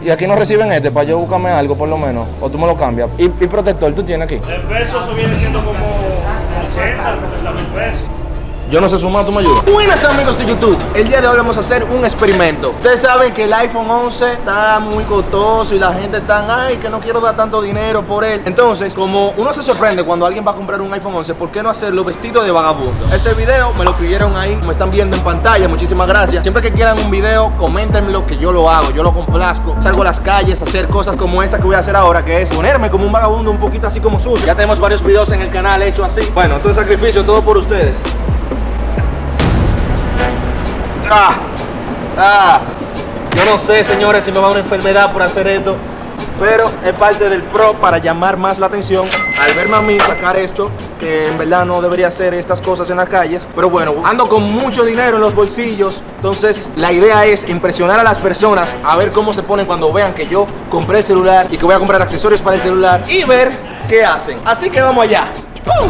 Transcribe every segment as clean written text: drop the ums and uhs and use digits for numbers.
Y aquí no reciben este, para yo buscarme algo por lo menos. O tú me lo cambias. ¿Y protector tú tienes aquí? El peso eso viene siendo como 80, 70 mil pesos. Yo no sé sumar, ¿tú me ayudas? Buenas amigos de YouTube, el día de hoy vamos a hacer un experimento. Ustedes saben que el iPhone 11 está muy costoso y la gente está, ay, que no quiero dar tanto dinero por él. Entonces, como uno se sorprende cuando alguien va a comprar un iPhone 11, ¿por qué no hacerlo vestido de vagabundo? Este video me lo pidieron ahí, me están viendo en pantalla, muchísimas gracias. Siempre que quieran un video, coméntenmelo que yo lo hago, yo lo complazco. Salgo a las calles a hacer cosas como esta que voy a hacer ahora, que es ponerme como un vagabundo un poquito así como sucio. Ya tenemos varios videos en el canal hechos así. Bueno, todo es sacrificio, todo por ustedes. Yo no sé, señores, si me va una enfermedad por hacer esto, pero es parte del pro para llamar más la atención al verme a mí sacar esto, que en verdad no debería hacer estas cosas en las calles. Pero bueno, ando con mucho dinero en los bolsillos, entonces la idea es impresionar a las personas, a ver cómo se ponen cuando vean que yo compré el celular y que voy a comprar accesorios para el celular y ver qué hacen. Así que vamos allá. ¡Pum!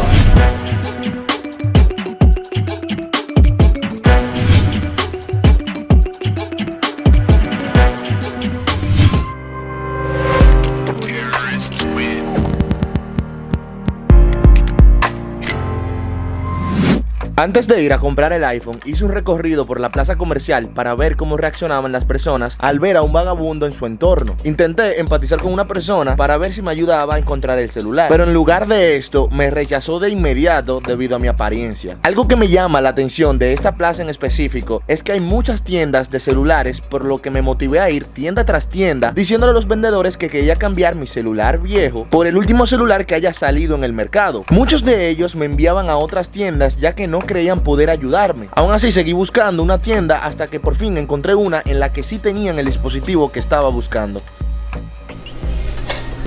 Antes de ir a comprar el iPhone, hice un recorrido por la plaza comercial para ver cómo reaccionaban las personas al ver a un vagabundo en su entorno. Intenté empatizar con una persona para ver si me ayudaba a encontrar el celular, pero en lugar de esto, me rechazó de inmediato debido a mi apariencia. Algo que me llama la atención de esta plaza en específico es que hay muchas tiendas de celulares, por lo que me motivé a ir tienda tras tienda diciéndole a los vendedores que quería cambiar mi celular viejo por el último celular que haya salido en el mercado. Muchos de ellos me enviaban a otras tiendas ya que no creían poder ayudarme. Aún así seguí buscando una tienda hasta que por fin encontré una en la que sí tenían el dispositivo que estaba buscando.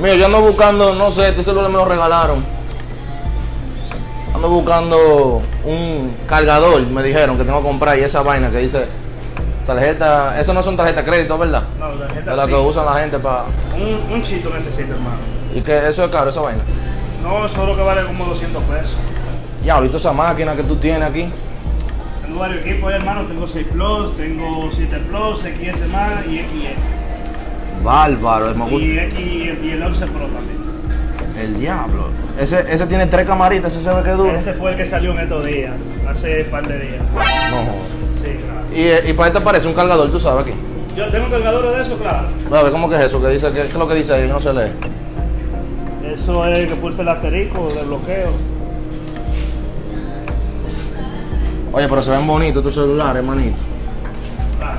Mira, yo ando buscando, no sé, este celular me lo regalaron. Ando buscando un cargador, me dijeron que tengo que comprar, y esa vaina que dice tarjeta, eso no son tarjetas de crédito, ¿verdad? No, tarjeta es la sí. que usan la gente para... Un chito necesito, hermano. ¿Y que eso es caro, esa vaina? No, eso es lo que vale como 200 pesos. Ya, ahorita esa máquina que tú tienes aquí. Tengo varios equipos, hermano. Tengo 6 Plus, tengo 7 Plus, XS más y XS. Bárbaro, me gusta. Y el 11 Pro también. El diablo. Ese tiene 3 camaritas, ese se ve que duro. Ese fue el que salió en estos días, hace un par de días. No. Sí, claro. Y para este parece un cargador, tú sabes aquí. Yo tengo cargadores de eso, claro. A ver, ¿cómo que es eso? ¿Qué dice? ¿Qué es lo que dice ahí? No se lee. Eso es que pulsa el asterisco de bloqueo. Oye, pero se ven bonitos tus celulares, hermanito. Claro.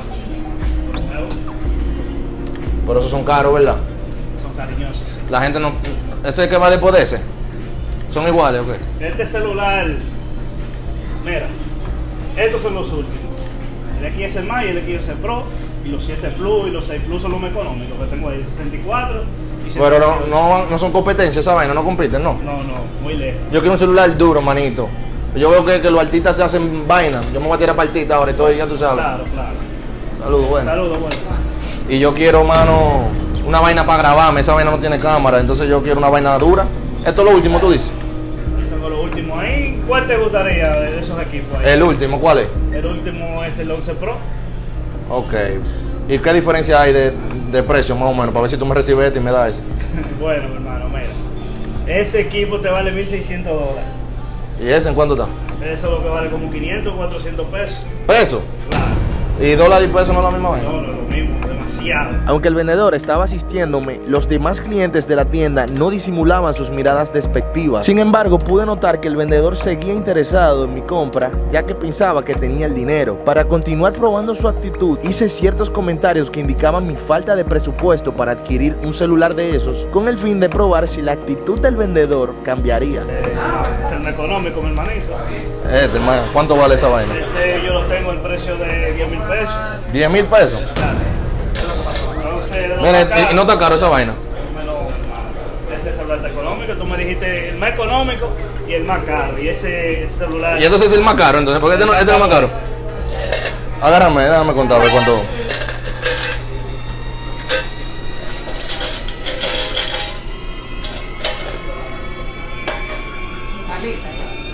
Pero esos son caros, ¿verdad? Son cariñosos, sí. La gente no... ¿Ese es que va después de ese? ¿Son iguales o qué? Este celular, mira, estos son los últimos. El XS más y el XS Pro, y los 7 Plus y los 6 Plus son los más económicos que tengo ahí, 64 y 70. Pero no son competencias esa vaina, no compiten, ¿no? No, muy lejos. Yo quiero un celular duro, manito. Yo veo que los artistas se hacen vaina. Yo me voy a tirar para artista ahora y todo, ya tú sabes. Claro. Saludos, bueno. Saludos, bueno. Y yo quiero, mano, una vaina para grabarme. Esa vaina no tiene cámara, entonces yo quiero una vaina dura. Esto es lo último, tú dices. Tengo lo último ahí. ¿Cuál te gustaría de esos equipos ahí? El último, ¿cuál es? El último es el 11 Pro. Ok. ¿Y qué diferencia hay de precio, más o menos? Para ver si tú me recibes este y me das ese. Bueno, mi hermano, mira. Ese equipo te vale $1,600. ¿Y ese en cuánto está? Eso es lo que vale como 500, 400 pesos. ¿Peso? Claro. ¿Y dólar y peso no es la misma vaina? No, lo mismo, demasiado. Aunque el vendedor estaba asistiéndome, los demás clientes de la tienda no disimulaban sus miradas despectivas. Sin embargo, pude notar que el vendedor seguía interesado en mi compra, ya que pensaba que tenía el dinero. Para continuar probando su actitud, hice ciertos comentarios que indicaban mi falta de presupuesto para adquirir un celular de esos, con el fin de probar si la actitud del vendedor cambiaría. Es el más económico, mi hermanito. ¿Cuánto vale esa vaina? Ese yo lo tengo el precio de 10,000 pesos. 10,000 pesos. Entonces, Mira, y no está caro esa vaina. Ese celular está económico, tú me dijiste el más económico y el más caro. Y ese celular. Y entonces es el más caro, entonces, porque este no es el más caro. Agárrame, déjame contar, a ver cuánto.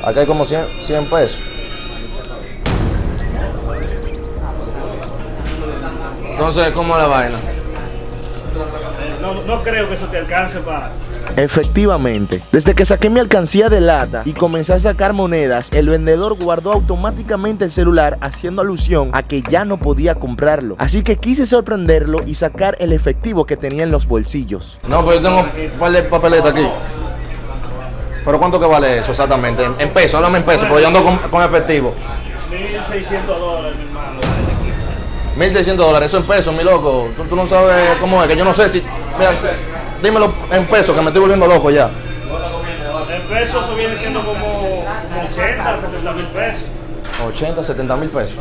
Acá hay como 100 pesos. Entonces, ¿cómo es la vaina? No creo que eso te alcance para... Efectivamente, desde que saqué mi alcancía de lata y comencé a sacar monedas, el vendedor guardó automáticamente el celular, haciendo alusión a que ya no podía comprarlo. Así que quise sorprenderlo y sacar el efectivo que tenía en los bolsillos. No, pero yo tengo un par de papeletas aquí. ¿Pero cuánto que vale eso exactamente? En pesos, háblame en pesos, porque yo ando con efectivo. $1,600, mi hermano. $1,600, eso en pesos, mi loco. Tú no sabes cómo es, que yo no sé si... Mira, dímelo en pesos, que me estoy volviendo loco ya. En pesos eso viene siendo como 80, 70 mil pesos. 80, 70 mil pesos.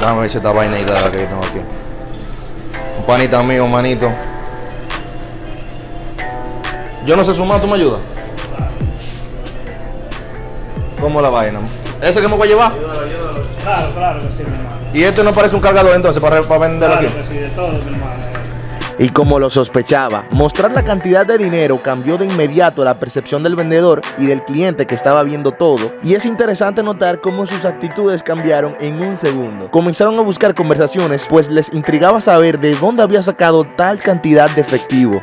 Déjame ver si esta vaina que yo tengo aquí. Un panita mío, manito. Yo no sé sumar, ¿tú me ayudas? ¿Cómo la vaina? ¿Ese que me voy a llevar? Claro que sí, mi hermano. ¿Y esto no parece un cargador entonces para venderlo Claro aquí? que sí, de todo, mi hermano. Y como lo sospechaba, mostrar la cantidad de dinero cambió de inmediato la percepción del vendedor y del cliente que estaba viendo todo. Y es interesante notar cómo sus actitudes cambiaron en un segundo. Comenzaron a buscar conversaciones, pues les intrigaba saber de dónde había sacado tal cantidad de efectivo.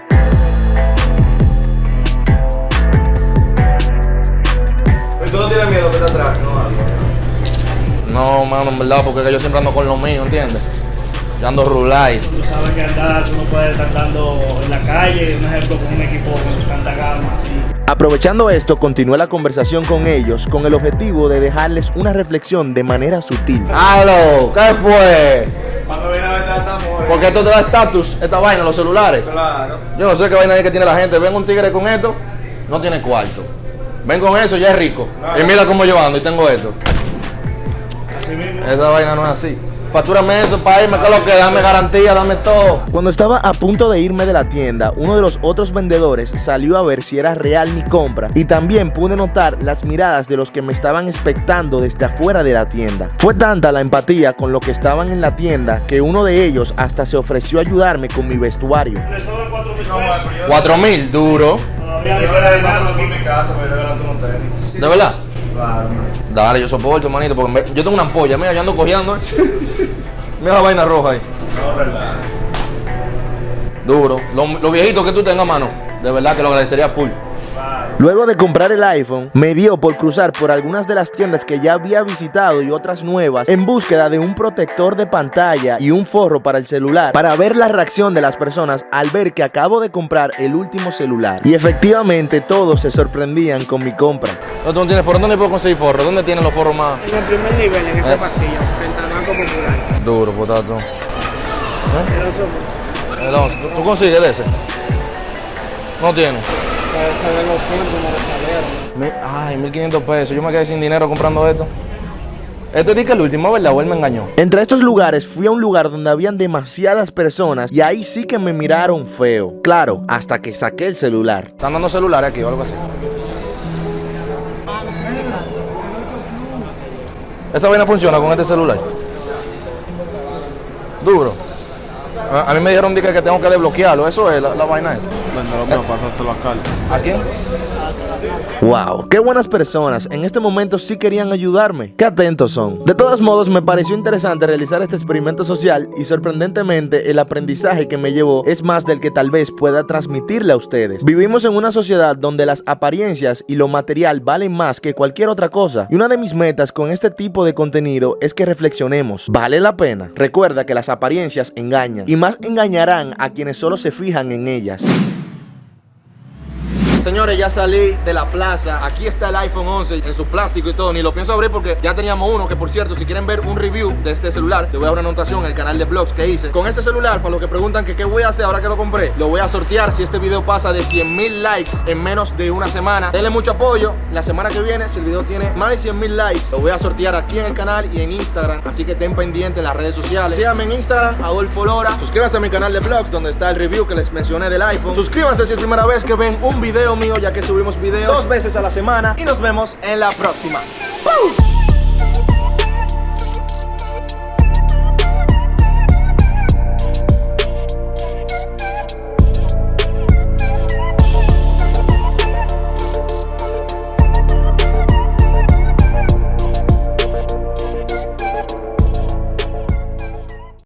¿Tú no tienes miedo que te atraquen o algo? No, mano, en verdad, porque yo siempre ando con lo mío, ¿entiendes? Yo ando rulay. Tú sabes que tú no puedes estar andando en la calle, un ejemplo, con un equipo con tanta gama así. Aprovechando esto, continué la conversación con ellos con el objetivo de dejarles una reflexión de manera sutil. ¡Aló! ¿Qué fue? Cuando viene a vender esta mujer. Porque esto te da estatus, esta vaina, los celulares. Claro. Yo no sé qué vaina es que tiene la gente. Ven un tigre con esto, no tiene cuarto. Ven con eso, ya es rico. Y mira cómo yo ando y tengo esto. Así mismo. Esa vaina no es así. Factúrame eso para irme, que lo que, dame garantía, dame todo. Cuando estaba a punto de irme de la tienda, uno de los otros vendedores salió a ver si era real mi compra y también pude notar las miradas de los que me estaban expectando desde afuera de la tienda. Fue tanta la empatía con lo que estaban en la tienda que uno de ellos hasta se ofreció a ayudarme con mi vestuario. Le sobran 4,000 pesos. 4,000, duro. Todavía Yo le era de queda paso dinero por mi casa, pero yo regalando unos tenis. ¿De verdad? Claro, man. Dale, yo soporto, manito, porque yo tengo una ampolla, mira, yo ando cojeando. Mira la vaina roja ahí. No, verdad. Duro. Los viejitos que tú tengas, mano, de verdad que lo agradecería full. Luego de comprar el iPhone, me dio por cruzar por algunas de las tiendas que ya había visitado y otras nuevas en búsqueda de un protector de pantalla y un forro para el celular, para ver la reacción de las personas al ver que acabo de comprar el último celular. Y efectivamente todos se sorprendían con mi compra. No, tú no tienes forro. ¿Dónde puedo conseguir forro? ¿Dónde tienen los forros más? En el primer nivel, en ese pasillo, frente al Banco Popular. Duro, potato. El oso, ¿Tú consigues de ese? No tienes. ese de los 100 me lo salieron. Ay, 1,500 pesos. Yo me quedé sin dinero comprando esto. Este di que el último, ¿verdad? O él me engañó. Entre estos lugares fui a un lugar donde habían demasiadas personas y ahí sí que me miraron feo. Claro, hasta que saqué el celular. Están dando celulares aquí o algo así. ¿Esa vaina funciona con este celular? Duro. A mí me dijeron que tengo que desbloquearlo. Eso es la vaina esa. Bueno, lo mío, pásanselo a Carlos. ¿A quién? Wow, qué buenas personas. En este momento sí querían ayudarme. Qué atentos son. De todos modos, me pareció interesante realizar este experimento social y sorprendentemente el aprendizaje que me llevó es más del que tal vez pueda transmitirle a ustedes. Vivimos en una sociedad donde las apariencias y lo material valen más que cualquier otra cosa. Y una de mis metas con este tipo de contenido es que reflexionemos. ¿Vale la pena? Recuerda que las apariencias engañan y más engañarán a quienes solo se fijan en ellas. Señores, ya salí de la plaza. Aquí está el iPhone 11 en su plástico y todo. Ni lo pienso abrir porque ya teníamos uno. Que por cierto, si quieren ver un review de este celular, te voy a dar una anotación en el canal de vlogs que hice. Con este celular, para los que preguntan que qué voy a hacer ahora que lo compré, lo voy a sortear si este video pasa de 100,000 likes en menos de una semana. Denle mucho apoyo. La semana que viene, si el video tiene más de 100,000 likes, lo voy a sortear aquí en el canal y en Instagram. Así que estén pendientes en las redes sociales. Síganme en Instagram, Adolfo Lora. Suscríbanse a mi canal de vlogs donde está el review que les mencioné del iPhone. Suscríbanse si es primera vez que ven un video mío, ya que subimos videos 2 veces a la semana y nos vemos en la próxima. ¡Pum!